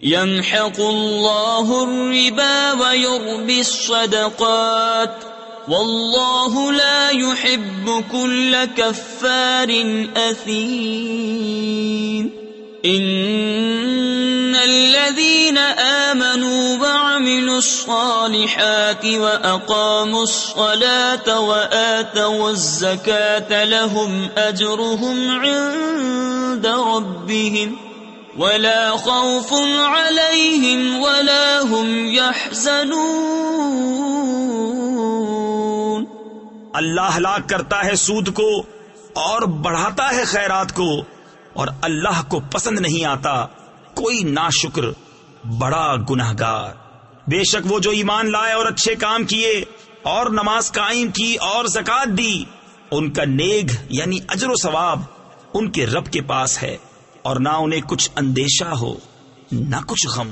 يمحق الله الربا ويربي الصدقات والله لا يحب كل كفار أثيم إن الذين آمنوا وعملوا الصالحات وأقاموا الصلاة وآتوا الزكاة لهم أجرهم عند ربهم ولا خوف عليهم ولا هم يحزنون۔ اللہ ہلاک کرتا ہے سود کو اور بڑھاتا ہے خیرات کو، اور اللہ کو پسند نہیں آتا کوئی ناشکر بڑا گنہگار۔ بے شک وہ جو ایمان لائے اور اچھے کام کیے اور نماز قائم کی اور زکوٰۃ دی، ان کا نیک یعنی اجر و ثواب ان کے رب کے پاس ہے، اور نہ انہیں کچھ اندیشہ ہو نہ کچھ غم۔